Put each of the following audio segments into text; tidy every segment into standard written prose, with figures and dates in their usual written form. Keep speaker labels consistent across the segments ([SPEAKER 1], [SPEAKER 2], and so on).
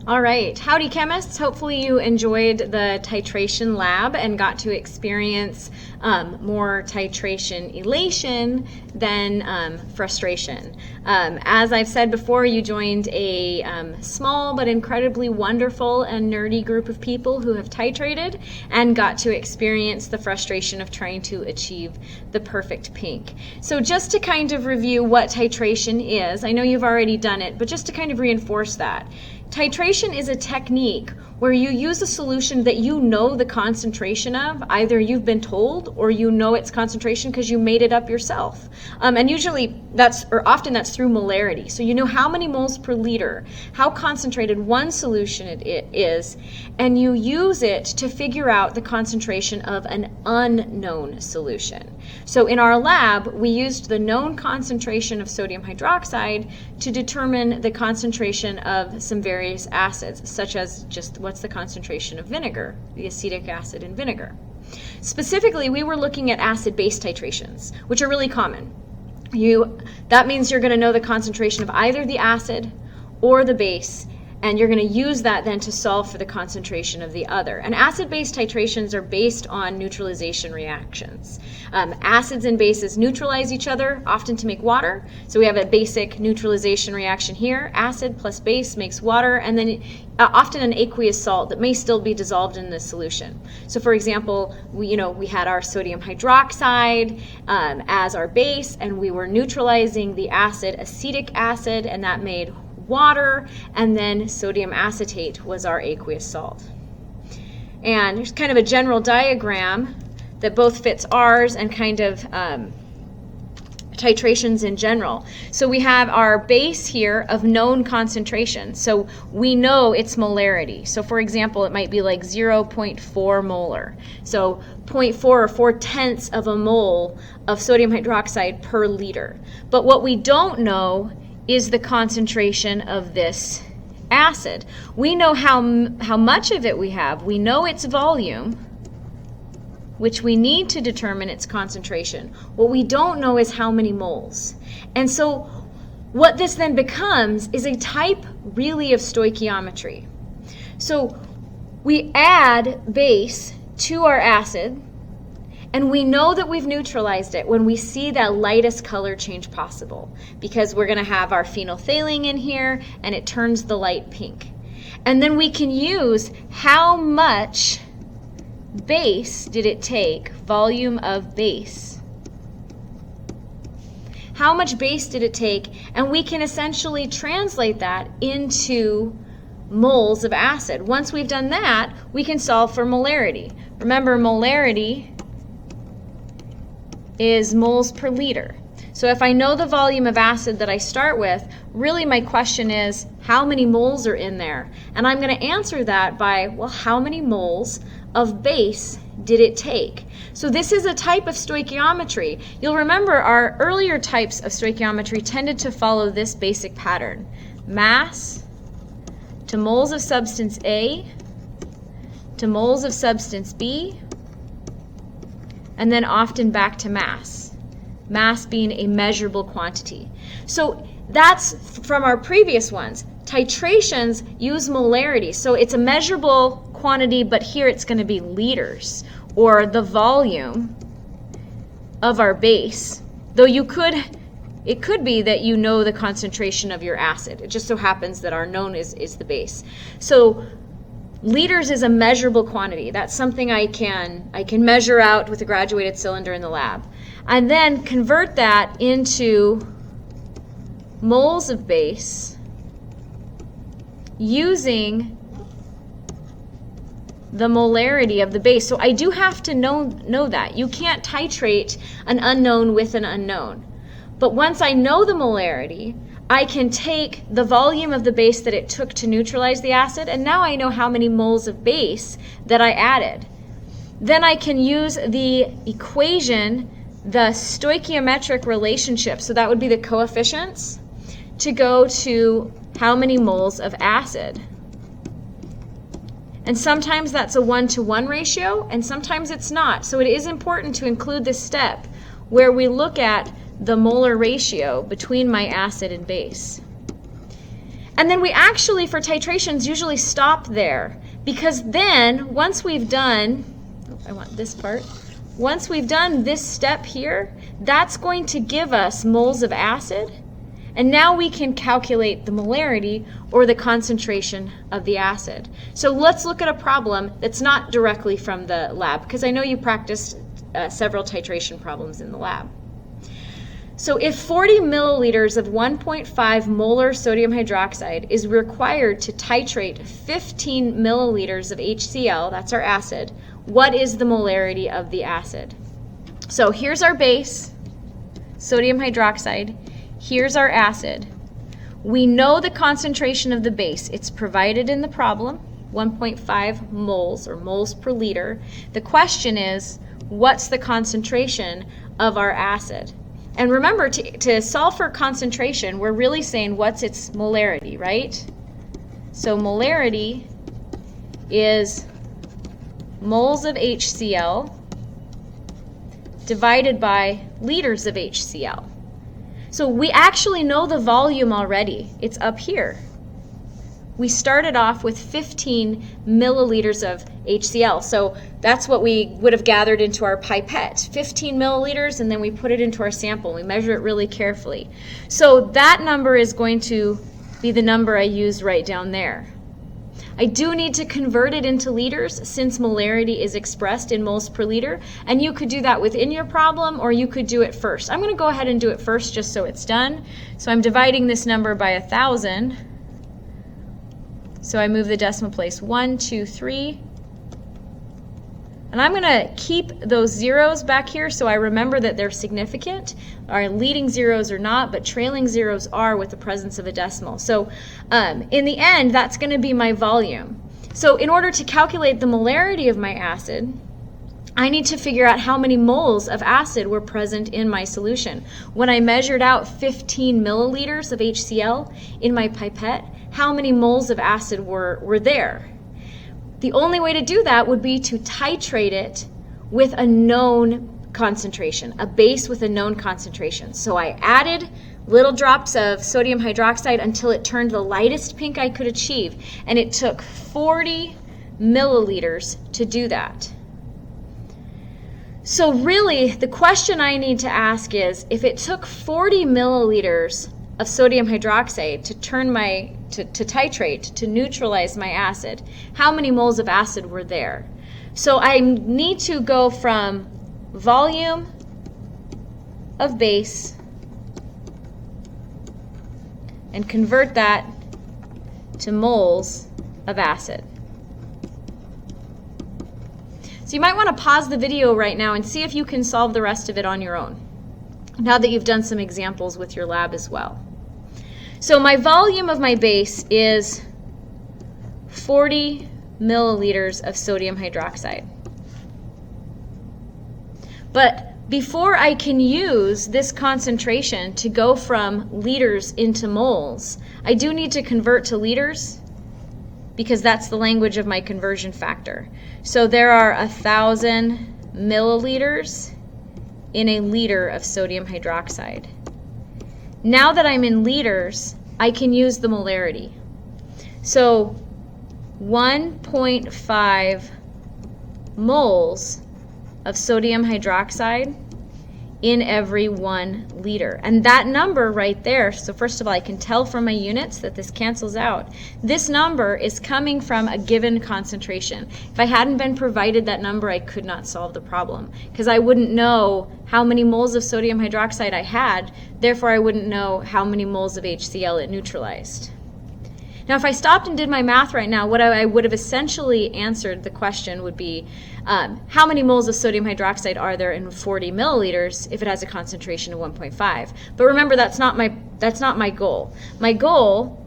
[SPEAKER 1] All right, howdy chemists. Hopefully you enjoyed the titration lab and got to experience more titration elation than frustration. As I've said before, you joined a small but incredibly wonderful and nerdy group of people who have titrated and got to experience the frustration of trying to achieve the perfect pink. So just to kind of review what titration is, I know you've already done it, but just to kind of reinforce that. Titration is a technique where you use a solution that you know the concentration of. Either you've been told or you know its concentration because you made it up yourself. And usually often that's through molarity. So you know how many moles per liter, how concentrated one solution it is, and you use it to figure out the concentration of an unknown solution. So in our lab, we used the known concentration of sodium hydroxide to determine the concentration of some various acids, such as just what's the concentration of vinegar, the acetic acid in vinegar. Specifically, we were looking at acid-base titrations, which are really common. That means you're going to know the concentration of either the acid or the base, and you're going to use that then to solve for the concentration of the other. And acid-base titrations are based on neutralization reactions. Acids and bases neutralize each other, often to make water. So we have a basic neutralization reaction here. Acid plus base makes water, and then often an aqueous salt that may still be dissolved in the solution. So for example, we had our sodium hydroxide as our base, and we were neutralizing the acid, acetic acid, and that made water, and then sodium acetate was our aqueous salt. And there's kind of a general diagram that both fits ours and kind of titrations in general. So we have our base here of known concentration. So we know its molarity. So for example, it might be like 0.4 molar. So 0.4 or 4/10 of a mole of sodium hydroxide per liter. But what we don't know is the concentration of this acid. We know how much of it we have. We know its volume, which we need to determine its concentration. What we don't know is how many moles. And so what this then becomes is a type really of stoichiometry. So we add base to our acid, and we know that we've neutralized it when we see that lightest color change possible, because we're going to have our phenolphthalein in here and it turns the light pink. And then we can use how much base did it take, volume of base. How much base did it take? And we can essentially translate that into moles of acid. Once we've done that, we can solve for molarity. Remember, molarity is moles per liter. So if I know the volume of acid that I start with, really my question is, how many moles are in there? And I'm going to answer that by, well, how many moles of base did it take? So this is a type of stoichiometry. You'll remember our earlier types of stoichiometry tended to follow this basic pattern. Mass to moles of substance A to moles of substance B, and then often back to mass. Mass being a measurable quantity. So that's from our previous ones. Titrations use molarity. So it's a measurable quantity, but here it's going to be liters, or the volume of our base. Though it could be that you know the concentration of your acid. It just so happens that our known is the base. So liters is a measurable quantity. That's something I can measure out with a graduated cylinder in the lab. And then convert that into moles of base using the molarity of the base. So I do have to know that. You can't titrate an unknown with an unknown. But once I know the molarity, I can take the volume of the base that it took to neutralize the acid, and now I know how many moles of base that I added. Then I can use the equation, the stoichiometric relationship, so that would be the coefficients, to go to how many moles of acid. And sometimes that's a 1-to-1 ratio, and sometimes it's not. So it is important to include this step where we look at the molar ratio between my acid and base. And then we actually, for titrations, usually stop there, because then once we've done, I want this part, once we've done this step here, that's going to give us moles of acid, and now we can calculate the molarity or the concentration of the acid. So let's look at a problem that's not directly from the lab, because I know you practiced several titration problems in the lab. So if 40 milliliters of 1.5 molar sodium hydroxide is required to titrate 15 milliliters of HCl, that's our acid, what is the molarity of the acid? So here's our base, sodium hydroxide. Here's our acid. We know the concentration of the base. It's provided in the problem, 1.5 moles or moles per liter. The question is, what's the concentration of our acid? And remember, to solve for concentration, we're really saying what's its molarity, right? So molarity is moles of HCl divided by liters of HCl. So we actually know the volume already. It's up here. We started off with 15 milliliters of HCl. So that's what we would have gathered into our pipette, 15 milliliters, and then we put it into our sample. We measure it really carefully. So that number is going to be the number I used right down there. I do need to convert it into liters since molarity is expressed in moles per liter, and you could do that within your problem, or you could do it first. I'm going to go ahead and do it first just so it's done. So I'm dividing this number by 1,000. So I move the decimal place 1, 2, 3. And I'm going to keep those zeros back here so I remember that they're significant. Our leading zeros are not, but trailing zeros are with the presence of a decimal. So in the end, that's going to be my volume. So in order to calculate the molarity of my acid, I need to figure out how many moles of acid were present in my solution. When I measured out 15 milliliters of HCl in my pipette, how many moles of acid were there? The only way to do that would be to titrate it with a known concentration, a base with a known concentration. So I added little drops of sodium hydroxide until it turned the lightest pink I could achieve, and it took 40 milliliters to do that. So really, the question I need to ask is, if it took 40 milliliters of sodium hydroxide to titrate, to neutralize my acid, how many moles of acid were there? So I need to go from volume of base and convert that to moles of acid. So you might want to pause the video right now and see if you can solve the rest of it on your own, now that you've done some examples with your lab as well. So my volume of my base is 40 milliliters of sodium hydroxide. But before I can use this concentration to go from liters into moles, I do need to convert to liters because that's the language of my conversion factor. So there are 1,000 milliliters in a liter of sodium hydroxide. Now that I'm in liters, I can use the molarity. So 1.5 moles of sodium hydroxide in every 1 liter. And that number right there, so first of all, I can tell from my units that this cancels out. This number is coming from a given concentration. If I hadn't been provided that number, I could not solve the problem because I wouldn't know how many moles of sodium hydroxide I had, therefore I wouldn't know how many moles of HCl it neutralized. Now if I stopped and did my math right now, what I would have essentially answered the question would be, how many moles of sodium hydroxide are there in 40 milliliters if it has a concentration of 1.5? But remember, that's not my goal. My goal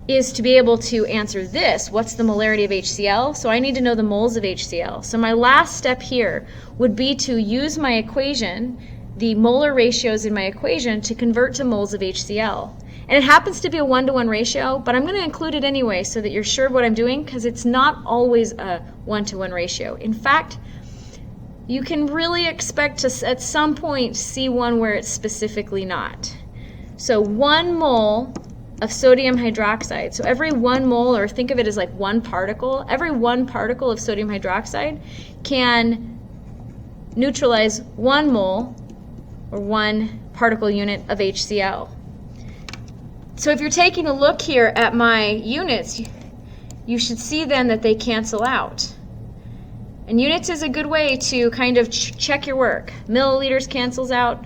[SPEAKER 1] is to be able to answer this, what's the molarity of HCl? So I need to know the moles of HCl. So my last step here would be to use my equation, the molar ratios in my equation, to convert to moles of HCl. And it happens to be a 1-to-1 ratio, but I'm going to include it anyway so that you're sure of what I'm doing, because it's not always a 1-to-1 ratio. In fact, you can really expect to at some point see one where it's specifically not. So 1 mole of sodium hydroxide. So every 1 mole, or think of it as like 1 particle, every 1 particle of sodium hydroxide can neutralize 1 mole or 1 particle unit of HCl. So if you're taking a look here at my units, you should see then that they cancel out. And units is a good way to kind of check your work. Milliliters cancels out,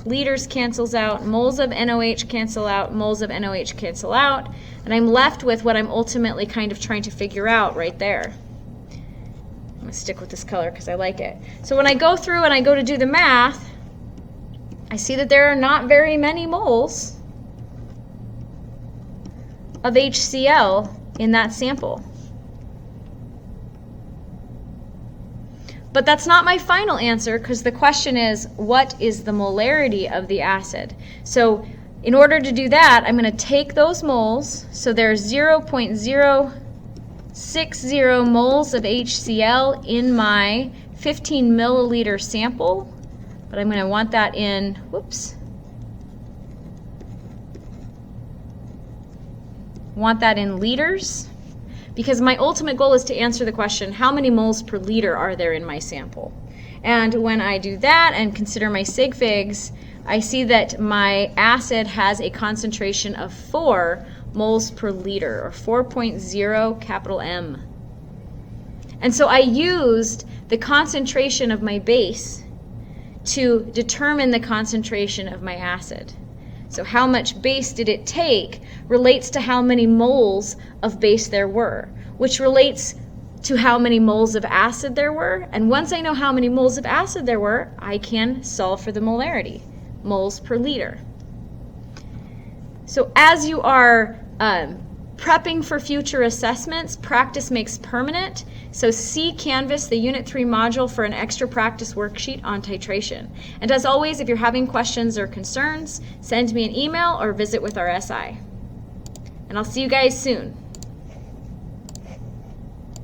[SPEAKER 1] liters cancels out, moles of NOH cancel out, moles of NOH cancel out, and I'm left with what I'm ultimately kind of trying to figure out right there. I'm going to stick with this color because I like it. So when I go through and I go to do the math, I see that there are not very many moles of HCl in that sample. But that's not my final answer, because the question is, what is the molarity of the acid? So in order to do that, I'm going to take those moles. So there's 0.060 moles of HCl in my 15 milliliter sample, but I'm going to want that in, whoops, want that in liters, because my ultimate goal is to answer the question, how many moles per liter are there in my sample? And when I do that and consider my sig figs, I see that my acid has a concentration of 4 moles per liter, or 4.0 capital M. And so I used the concentration of my base to determine the concentration of my acid. So how much base did it take relates to how many moles of base there were, which relates to how many moles of acid there were. And once I know how many moles of acid there were, I can solve for the molarity, moles per liter. So as you are prepping for future assessments, practice makes permanent. So see Canvas, the Unit 3 module, for an extra practice worksheet on titration. And as always, if you're having questions or concerns, send me an email or visit with our SI. And I'll see you guys soon.